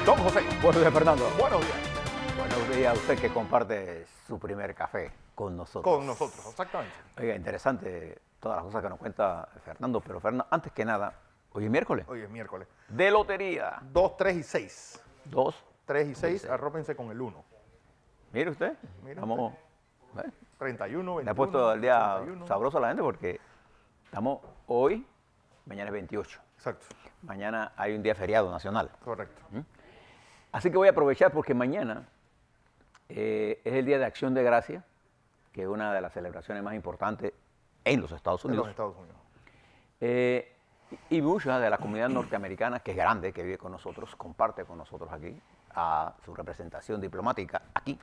Don José. Buenos días, Fernando. Buenos días. Buenos días a usted que comparte su primer café con nosotros. Con nosotros, exactamente. Oiga, interesante todas las cosas que nos cuenta Fernando, pero Fernando, antes que nada, hoy es miércoles. Hoy es miércoles. De lotería. 2, 3 y 6. 2. 3 y 6, arrópense con el 1. Mire usted. Mire Estamos. 31, 21. Le ha puesto el día 61. sabroso a la gente porque estamos hoy, mañana es 28. Exacto, Mañana hay un día feriado nacional. correcto. Así que voy a aprovechar porque mañana es el Día de Acción de Gracia, que es una de las celebraciones más importantes en los Estados En Unidos. los Estados Unidos. Y mucha de la comunidad norteamericana, que es grande, que vive con nosotros, comparte con nosotros aquí, a su representación diplomática aquí,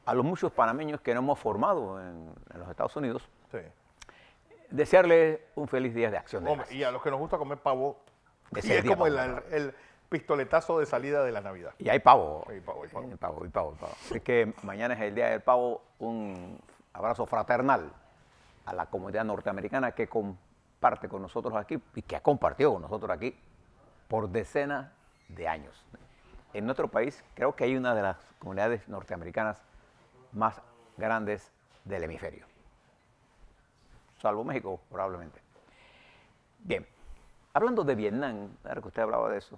a los muchos panameños que nos hemos formado en los Estados Unidos, Sí. desearles un feliz Día de Acción de Hombre, Gracias. y a los que nos gusta comer pavo, Ese y es es día como para el pistoletazo de salida de la Navidad. Y hay pavo. Hay pavo, hay pavo. Hay pavo. Es que mañana es el Día del Pavo, un abrazo fraternal a la comunidad norteamericana que comparte con nosotros aquí y que ha compartido con nosotros aquí por decenas de años. En nuestro país creo que hay una de las comunidades norteamericanas más grandes del hemisferio. Salvo México, probablemente. Bien, hablando de Vietnam, ahora que usted hablaba de eso,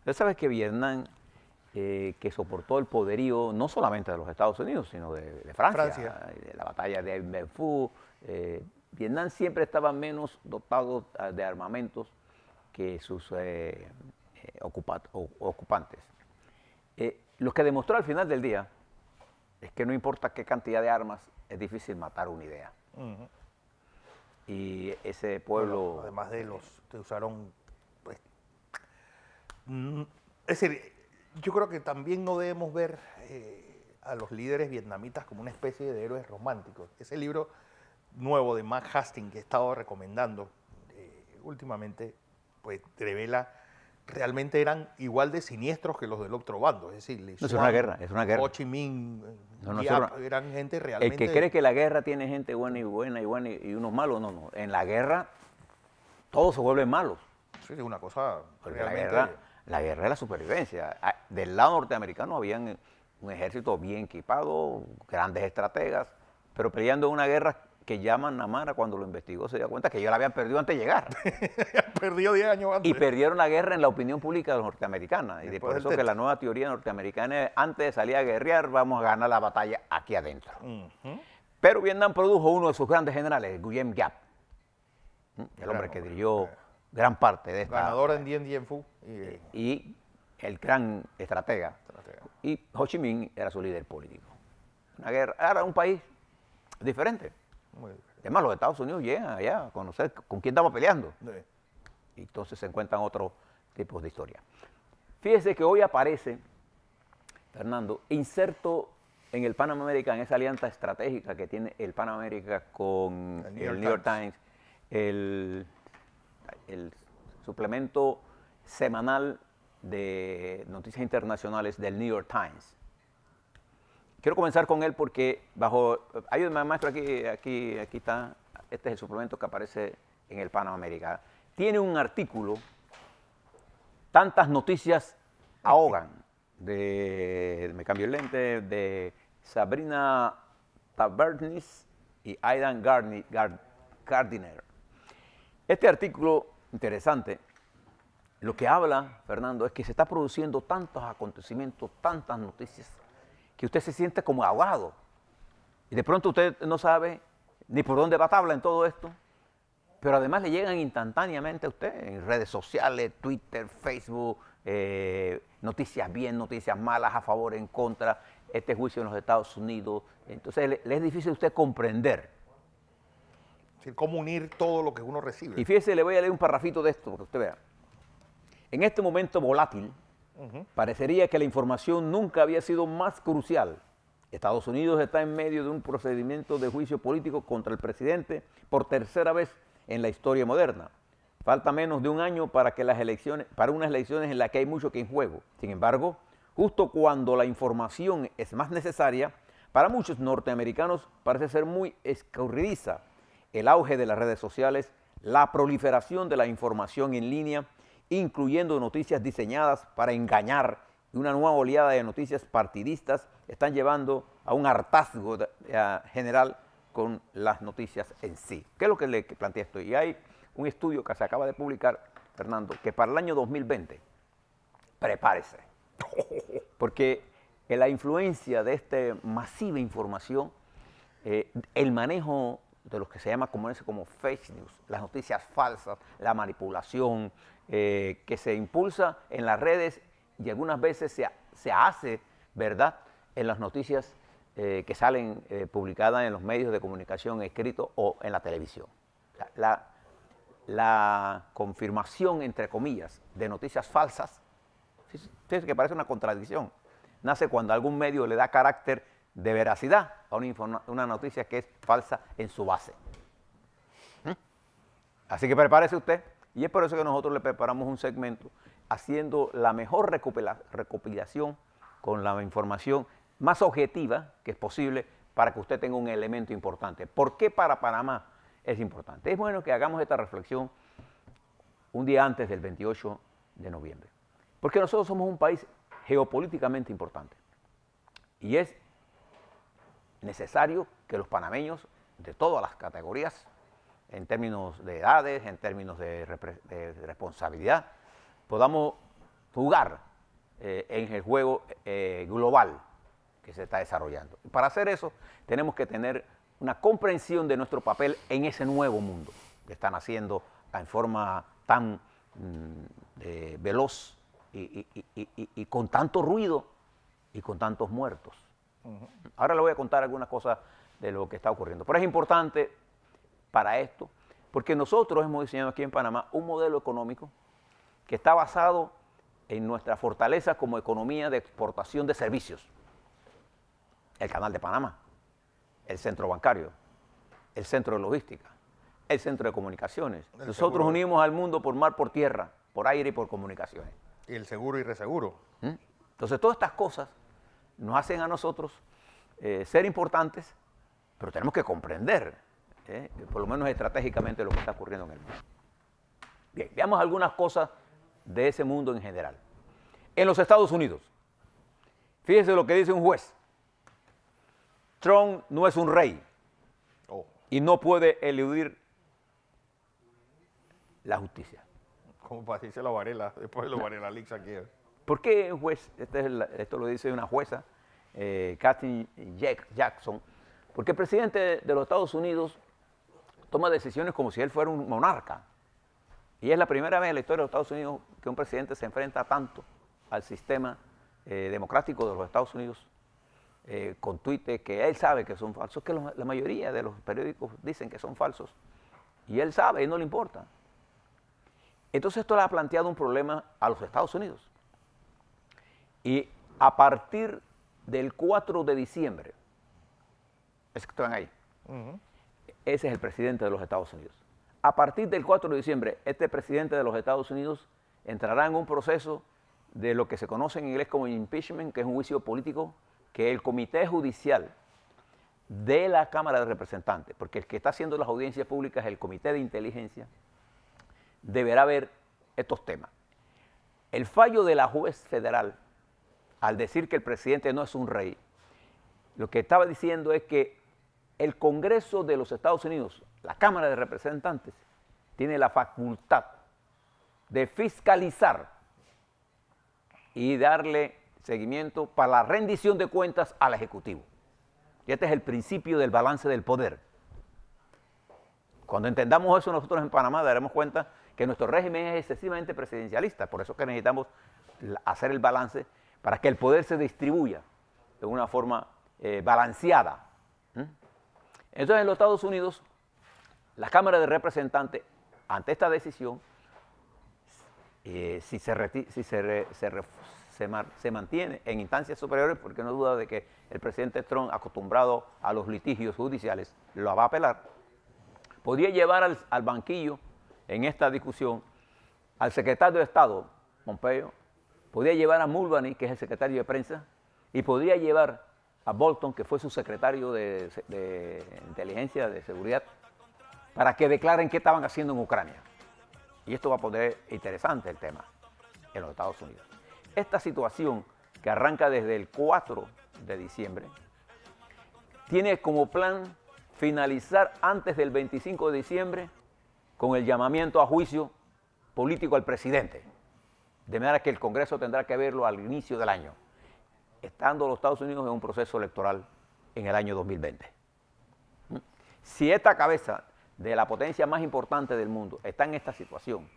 usted sabe que Vietnam, que soportó el poderío no solamente de los Estados Unidos, sino de Francia, y de la batalla de Dien Phu, Vietnam siempre estaba menos dotado de armamentos que sus ocupantes. Lo que demostró al final del día es que no importa qué cantidad de armas, es difícil matar una idea. Ujú. Y ese pueblo... Bueno, además de los que usaron, pues, es decir, yo creo que también no debemos ver a los líderes vietnamitas como una especie de héroes románticos. Ese libro nuevo de Matt Hastings que he estado recomendando últimamente, pues revela realmente eran igual de siniestros que los del otro bando. Es decir, No, es una guerra, es una guerra. Ho Chi Minh, No, Giap, eran gente realmente... El que cree que la guerra tiene gente buena y unos malos, no. En la guerra todos se vuelven malos. Sí, es una cosa Porque realmente... la guerra es la supervivencia. Del lado norteamericano habían un ejército bien equipado, grandes estrategas, pero peleando una guerra que llaman Namara, cuando lo investigó, se dio cuenta que ellos la habían perdido antes de llegar. Perdió 10 años antes. Y perdieron la guerra en la opinión pública norteamericana. Y Después por del eso que techo. la nueva teoría norteamericana es, antes de salir a guerrear, vamos a ganar la batalla aquí adentro. Ujú. Pero Vietnam produjo uno de sus grandes generales, Nguyen Giap, el hombre que dirigió gran parte de esta... Ganador en Dien Phu. Y el gran estratega. Y Ho Chi Minh era su líder político. Una guerra, era un país diferente. Muy diferente. Además, los Estados Unidos llegan allá a conocer con quién estamos peleando. Sí. Y entonces se encuentran otros tipos de historia. Fíjese que hoy aparece, Fernando, inserto en el Pan American, esa alianza estratégica que tiene el Pan American con el New York Times, el suplemento semanal de noticias internacionales del New York Times. Quiero comenzar con él porque ayúdame maestro, aquí está, este es el suplemento que aparece en el Pan American. Tiene un artículo, tantas noticias ahogan, me cambio el lente, de Sabrina Tabernis y Aidan Gardiner. Este artículo interesante, lo que habla, Fernando, es que se está produciendo tantos acontecimientos, tantas noticias, que usted se siente como ahogado. Y de pronto usted no sabe ni por dónde va tabla en todo esto, pero además le llegan instantáneamente a usted en redes sociales, Twitter, Facebook, noticias bien, noticias malas, a favor, en contra, este juicio en los Estados Unidos. Entonces le es difícil a usted comprender. Es decir, cómo unir todo lo que uno recibe. Y fíjese, le voy a leer un parrafito de esto, para que usted vea. En este momento volátil, parecería que la información nunca había sido más crucial. Estados Unidos está en medio de un procedimiento de juicio político contra el presidente por tercera vez en la historia moderna. Falta menos de un año para unas elecciones en las que hay mucho que en juego. Sin embargo, justo cuando la información es más necesaria, para muchos norteamericanos parece ser muy escurridiza. El auge de las redes sociales, la proliferación de la información en línea, incluyendo noticias diseñadas para engañar y una nueva oleada de noticias partidistas están llevando a un hartazgo general con las noticias en sí. ¿Qué es lo que le plantea esto? Y hay un estudio que se acaba de publicar, Fernando, que para el año 2020, prepárese, porque la influencia de esta masiva información, el manejo de lo que se llama como fake news, las noticias falsas, la manipulación que se impulsa en las redes y algunas veces se hace, ¿verdad?, en las noticias que salen publicadas en los medios de comunicación escritos o en la televisión. La confirmación, entre comillas, de noticias falsas, fíjense que parece una contradicción, nace cuando algún medio le da carácter de veracidad a una noticia que es falsa en su base. Así que prepárese usted, y es por eso que nosotros le preparamos un segmento haciendo la mejor recopilación con la información más objetiva que es posible para que usted tenga un elemento importante. ¿Por qué para Panamá es importante? Es bueno que hagamos esta reflexión un día antes del 28 de noviembre, porque nosotros somos un país geopolíticamente importante y es necesario que los panameños de todas las categorías, en términos de edades, en términos de responsabilidad, podamos jugar en el juego global que se está desarrollando. Y para hacer eso tenemos que tener una comprensión de nuestro papel en ese nuevo mundo que están haciendo en forma tan veloz y con tanto ruido y con tantos muertos. Ahora le voy a contar algunas cosas de lo que está ocurriendo. Pero es importante para esto, porque nosotros hemos diseñado aquí en Panamá un modelo económico que está basado en nuestra fortaleza como economía de exportación de servicios. El Canal de Panamá, el centro bancario, el centro de logística, el centro de comunicaciones. Nosotros unimos al mundo por mar, por tierra, por aire y por comunicaciones. Y el seguro y reseguro. Entonces todas estas cosas nos hacen a nosotros ser importantes, pero tenemos que comprender, por lo menos estratégicamente, lo que está ocurriendo en el mundo. Bien, veamos algunas cosas de ese mundo en general. En los Estados Unidos, fíjense lo que dice un juez. Trump no es un rey y no puede eludir la justicia. Como Patricia Varela, después de los Varela Leaks aquí. ¿Por qué un juez? Esto lo dice una jueza, Kathy Jackson, porque el presidente de los Estados Unidos toma decisiones como si él fuera un monarca. Y es la primera vez en la historia de los Estados Unidos que un presidente se enfrenta tanto al sistema democrático de los Estados Unidos con tuites que él sabe que son falsos, que la mayoría de los periódicos dicen que son falsos. Y él sabe y no le importa. Entonces esto le ha planteado un problema a los Estados Unidos. Y a partir del 4 de diciembre, es que están ahí, ese es el presidente de los Estados Unidos. A partir del 4 de diciembre, este presidente de los Estados Unidos entrará en un proceso de lo que se conoce en inglés como impeachment, que es un juicio político, que el Comité Judicial de la Cámara de Representantes, porque el que está haciendo las audiencias públicas es el Comité de Inteligencia, deberá ver estos temas. El fallo de la juez federal, al decir que el presidente no es un rey, lo que estaba diciendo es que el Congreso de los Estados Unidos, la Cámara de Representantes, tiene la facultad de fiscalizar y darle seguimiento para la rendición de cuentas al Ejecutivo. Y este es el principio del balance del poder. Cuando entendamos eso nosotros en Panamá daremos cuenta que nuestro régimen es excesivamente presidencialista, por eso que necesitamos hacer el balance para que el poder se distribuya de una forma balanceada. Entonces en los Estados Unidos, la Cámara de Representantes, ante esta decisión, si se mantiene en instancias superiores, porque no duda de que el presidente Trump, acostumbrado a los litigios judiciales, lo va a apelar, podría llevar al banquillo en esta discusión al secretario de Estado, Pompeo, podría llevar a Mulvaney, que es el secretario de prensa, y podría llevar a Bolton, que fue su secretario de inteligencia, de seguridad, para que declaren qué estaban haciendo en Ucrania. Y esto va a poner interesante el tema en los Estados Unidos. Esta situación que arranca desde el 4 de diciembre, tiene como plan finalizar antes del 25 de diciembre con el llamamiento a juicio político al presidente. De manera que el Congreso tendrá que verlo al inicio del año, estando los Estados Unidos en un proceso electoral en el año 2020. Si esta cabeza de la potencia más importante del mundo está en esta situación,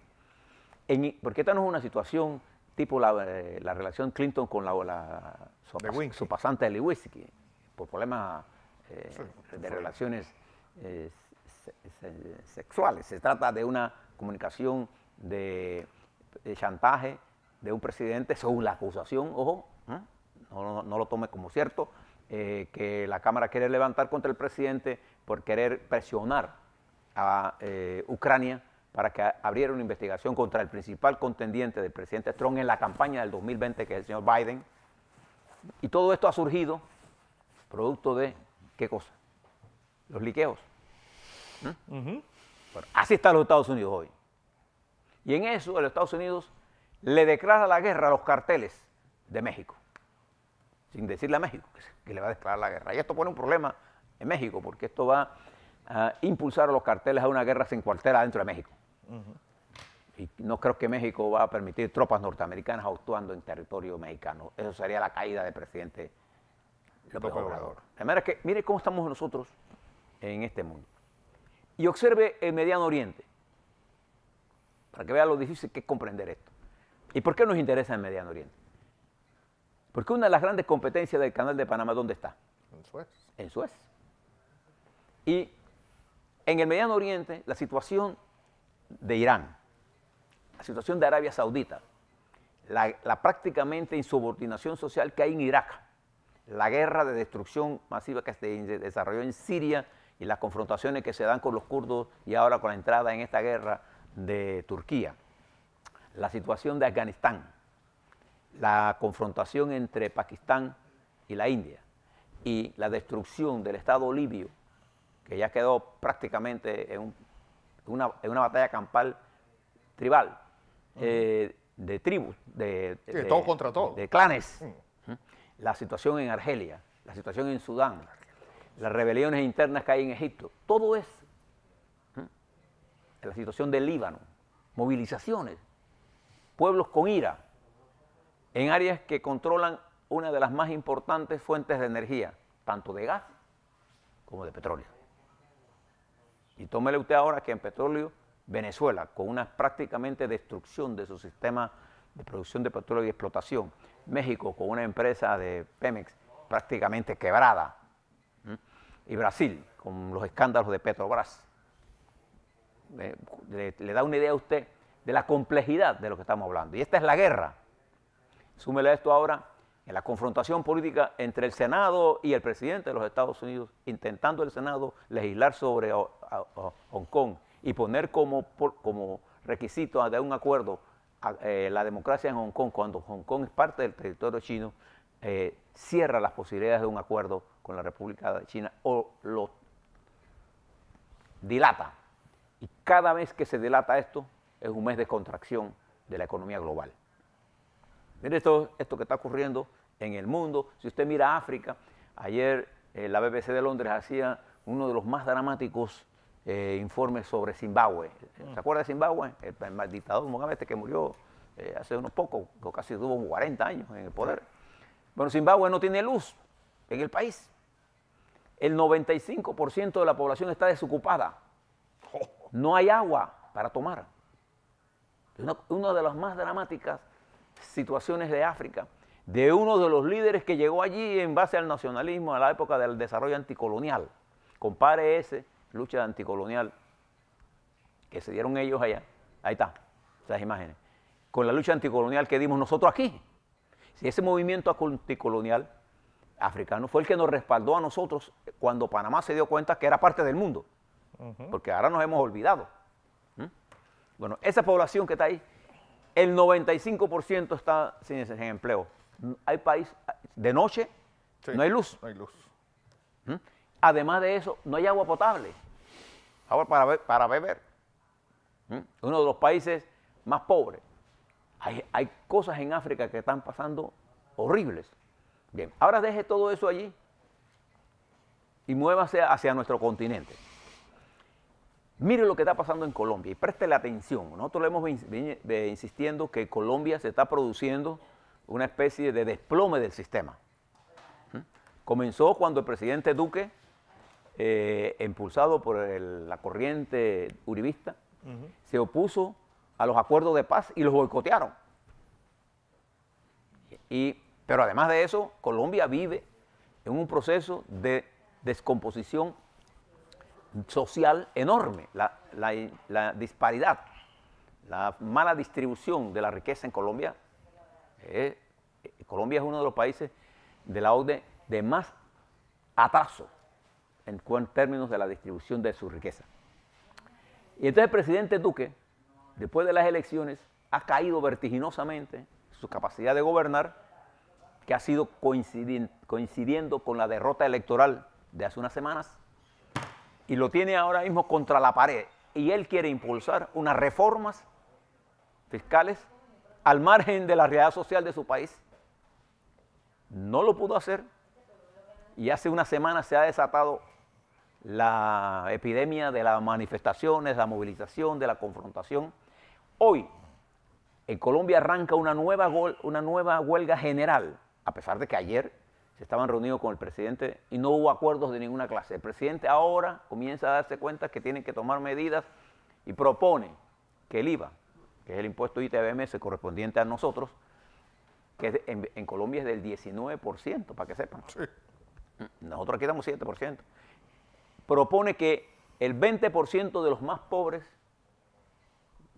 porque esta no es una situación tipo la relación Clinton con su pasante Lewinsky, por problemas de relaciones sexuales. Se trata de una comunicación de chantaje de un presidente según la acusación, ojo, no lo tome como cierto, que la Cámara quiere levantar contra el presidente por querer presionar a Ucrania para que abriera una investigación contra el principal contendiente del presidente Trump en la campaña del 2020, que es el señor Biden. Y todo esto ha surgido producto de, ¿qué cosa? Los liqueos. Bueno, así están los Estados Unidos hoy. Y en eso, los Estados Unidos le declara la guerra a los carteles de México, sin decirle a México que le va a declarar la guerra. Y esto pone un problema en México, porque esto va a impulsar a los carteles a una guerra sin cuartel dentro de México. Y no creo que México va a permitir tropas norteamericanas actuando en territorio mexicano. Eso sería la caída del presidente López Obrador. De manera que, mire cómo estamos nosotros en este mundo. Y observe el Mediano Oriente, para que vea lo difícil que es comprender esto. ¿Y por qué nos interesa el Mediano Oriente? Porque una de las grandes competencias del Canal de Panamá, ¿dónde está? En Suez. En Suez. Y en el Mediano Oriente, la situación de Irán, la situación de Arabia Saudita, la prácticamente insubordinación social que hay en Irak, la guerra de destrucción masiva que se desarrolló en Siria y las confrontaciones que se dan con los kurdos y ahora con la entrada en esta guerra de Turquía, la situación de Afganistán, la confrontación entre Pakistán y la India y la destrucción del Estado libio, que ya quedó prácticamente en una batalla campal tribal, de tribus, de todo contra todo, de clanes. La situación en Argelia, la situación en Sudán, las rebeliones internas que hay en Egipto, todo eso. La situación del Líbano, movilizaciones, pueblos con ira, en áreas que controlan una de las más importantes fuentes de energía, tanto de gas como de petróleo. Y tómele usted ahora que en petróleo, Venezuela, con una prácticamente destrucción de su sistema de producción de petróleo y explotación, México con una empresa de Pemex prácticamente quebrada, y Brasil con los escándalos de Petrobras. Le da una idea a usted de la complejidad de lo que estamos hablando. Y esta es la guerra. Súmele a esto ahora en la confrontación política entre el Senado y el presidente de los Estados Unidos, intentando el Senado legislar sobre Hong Kong y poner como requisito de un acuerdo la democracia en Hong Kong, cuando Hong Kong es parte del territorio chino, cierra las posibilidades de un acuerdo con la República de China o lo dilata. Y cada vez que se dilata esto, es un mes de contracción de la economía global. Mire esto que está ocurriendo en el mundo. Si usted mira África, ayer la BBC de Londres hacía uno de los más dramáticos informes sobre Zimbabue. ¿Se acuerda de Zimbabue? El dictador Mugabe que murió hace unos pocos, casi tuvo 40 años en el poder. Bueno, Zimbabue no tiene luz en el país. El 95% de la población está desocupada. No hay agua para tomar. Una de las más dramáticas situaciones de África, de uno de los líderes que llegó allí en base al nacionalismo a la época del desarrollo anticolonial. Compare ese lucha anticolonial que se dieron ellos allá, ahí está, esas imágenes, con la lucha anticolonial que dimos nosotros aquí. Si ese movimiento anticolonial africano fue el que nos respaldó a nosotros cuando Panamá se dio cuenta que era parte del mundo, porque ahora nos hemos olvidado. Bueno, esa población que está ahí, el 95% está sin empleo. Hay país, de noche sí, no hay luz. No hay luz. Además de eso, no hay agua potable. Agua para beber. Uno de los países más pobres. Hay cosas en África que están pasando horribles. Bien, ahora deje todo eso allí y muévase hacia nuestro continente. Mire lo que está pasando en Colombia y préstele atención. Nosotros le hemos venido insistiendo que en Colombia se está produciendo una especie de desplome del sistema. Comenzó cuando el presidente Duque, impulsado por la corriente uribista, se opuso a los acuerdos de paz y los boicotearon. Pero además de eso, Colombia vive en un proceso de descomposición social enorme. La disparidad, la mala distribución de la riqueza en Colombia. Colombia es uno de los países de la OCDE de más atraso en términos de la distribución de su riqueza. Y entonces el presidente Duque, después de las elecciones, ha caído vertiginosamente su capacidad de gobernar, que ha sido coincidiendo con la derrota electoral de hace unas semanas, y lo tiene ahora mismo contra la pared. Y él quiere impulsar unas reformas fiscales al margen de la realidad social de su país. No lo pudo hacer y hace unas semanas se ha desatado la epidemia de las manifestaciones, la movilización, de la confrontación. Hoy en Colombia arranca una nueva huelga general, a pesar de que ayer se estaban reunidos con el presidente y no hubo acuerdos de ninguna clase. El presidente ahora comienza a darse cuenta que tienen que tomar medidas y propone que el IVA, que es el impuesto ITBMS correspondiente a nosotros, que en Colombia es del 19%, para que sepan. Sí. Nosotros aquí damos 7%. Propone que el 20% de los más pobres,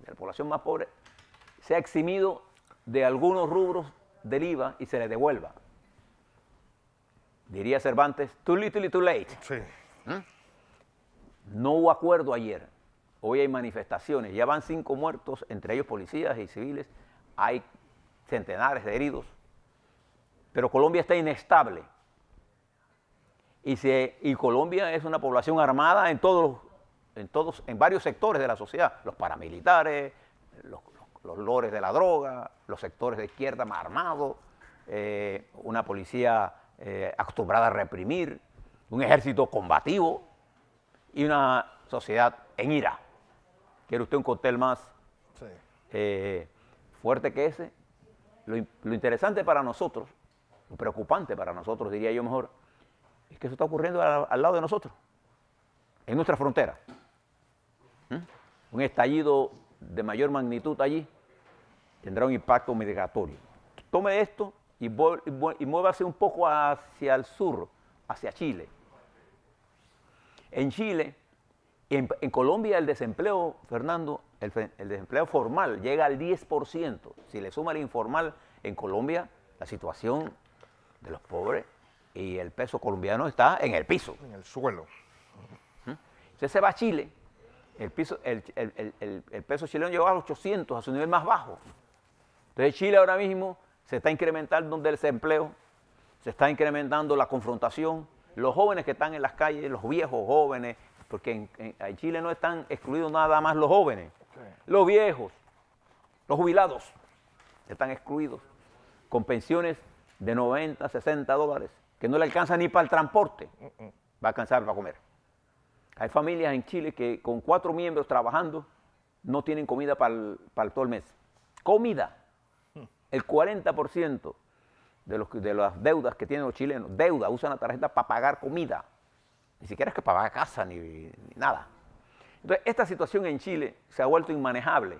de la población más pobre, sea eximido de algunos rubros del IVA y se le devuelva. Diría Cervantes, too little y too late. Sí. No hubo acuerdo ayer. Hoy hay manifestaciones. Ya van 5 muertos, entre ellos policías y civiles. Hay centenares de heridos. Pero Colombia está inestable. Y Colombia es una población armada en varios sectores de la sociedad. Los paramilitares, los lores de la droga, los sectores de izquierda más armados, una policía acostumbrada a reprimir, un ejército combativo y una sociedad en ira. ¿Quiere usted un cóctel más fuerte que ese? Lo interesante para nosotros, lo preocupante para nosotros, diría yo mejor, es que eso está ocurriendo al lado de nosotros, en nuestra frontera. Un estallido de mayor magnitud allí tendrá un impacto migratorio. Tome esto y muévase un poco hacia el sur, hacia Chile. En Chile, en Colombia el desempleo, Fernando, el desempleo formal llega al 10%. Si le suma el informal, en Colombia la situación de los pobres y el peso colombiano está en el piso. En el suelo. Usted se va a Chile, el peso chileno llegó a los 800, a su nivel más bajo. Entonces Chile ahora mismo se está incrementando el desempleo, se está incrementando la confrontación, los jóvenes que están en las calles, los viejos jóvenes, porque en Chile no están excluidos nada más los jóvenes, los viejos, los jubilados están excluidos, con pensiones de 90, 60 dólares, que no le alcanza ni para el transporte, va a alcanzar para comer. Hay familias en Chile que con 4 miembros trabajando no tienen comida para todo el mes. Comida. El 40% de las deudas que tienen los chilenos, usan la tarjeta para pagar comida. Ni siquiera es que para pagar casa ni nada. Entonces, esta situación en Chile se ha vuelto inmanejable.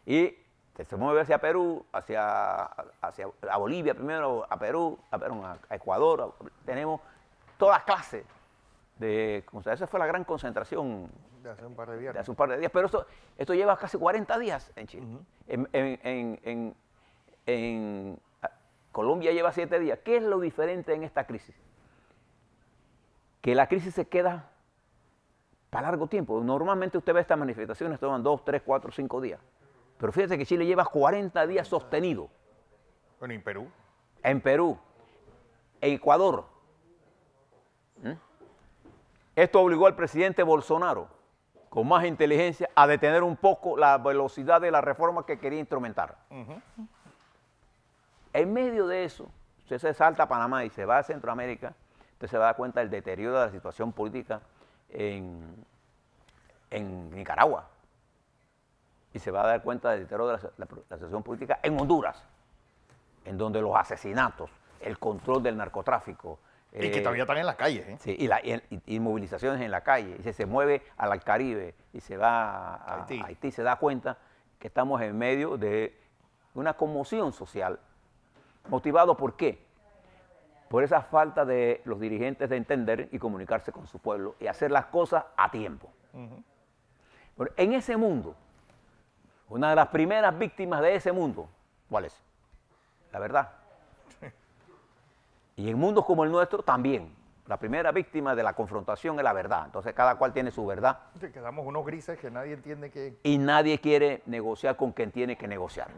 Y se mueve hacia Perú, hacia Bolivia primero, a Perú, a Ecuador. Tenemos todas clases de... Esa fue la gran concentración de hace un par de días. De hace un par de días, pero esto lleva casi 40 días en Chile. En Colombia lleva 7 días. ¿Qué es lo diferente en esta crisis? Que la crisis se queda para largo tiempo. Normalmente usted ve estas manifestaciones, toman 2, 3, 4, 5 días. Pero fíjese que Chile lleva 40 días sostenido. Bueno, ¿en Perú? En Perú, en Ecuador. Esto obligó al presidente Bolsonaro, con más inteligencia, a detener un poco la velocidad de la reforma que quería instrumentar. En medio de eso, usted se salta a Panamá y se va a Centroamérica, usted se va a dar cuenta del deterioro de la situación política en Nicaragua. Y se va a dar cuenta del deterioro de la situación política en Honduras, en donde los asesinatos, el control del narcotráfico. Y que todavía están en las calles. ¿Eh? Sí, y movilizaciones en la calle. Y se mueve al Caribe y se va a Haití, se da cuenta que estamos en medio de una conmoción social. ¿Motivado por qué? Por esa falta de los dirigentes de entender y comunicarse con su pueblo y hacer las cosas a tiempo. Pero en ese mundo, una de las primeras víctimas de ese mundo, ¿cuál es? La verdad. Y en mundos como el nuestro también. La primera víctima de la confrontación es la verdad. Entonces cada cual tiene su verdad. Quedamos unos grises que nadie entiende que... Y nadie quiere negociar con quien tiene que negociar.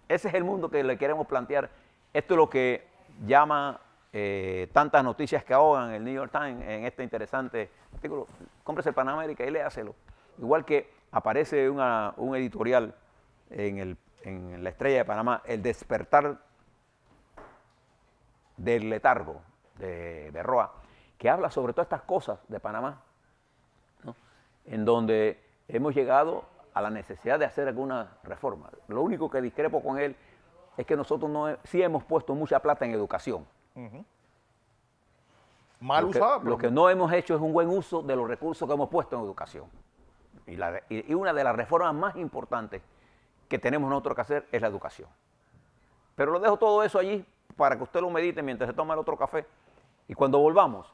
Ese es el mundo que le queremos plantear. Esto es lo que llama tantas noticias que ahogan el New York Times en este interesante artículo. Cómprese el Panamérica y léaselo. Igual que aparece un editorial en la Estrella de Panamá, El despertar del letargo de Berroa, que habla sobre todas estas cosas de Panamá, ¿no? En donde hemos llegado a la necesidad de hacer alguna reforma. Lo único que discrepo con él es que nosotros sí hemos puesto mucha plata en educación. Mal usada. Lo que no hemos hecho es un buen uso de los recursos que hemos puesto en educación. Y una de las reformas más importantes que tenemos nosotros que hacer es la educación. Pero lo dejo todo eso allí para que usted lo medite mientras se toma el otro café. Y cuando volvamos,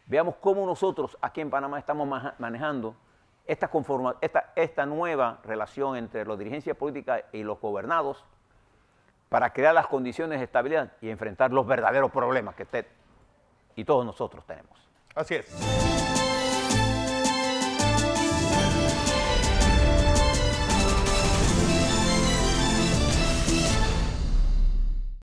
veamos cómo nosotros aquí en Panamá estamos manejando esta nueva relación entre la dirigencia política y los gobernados para crear las condiciones de estabilidad y enfrentar los verdaderos problemas que usted y todos nosotros tenemos. Así es.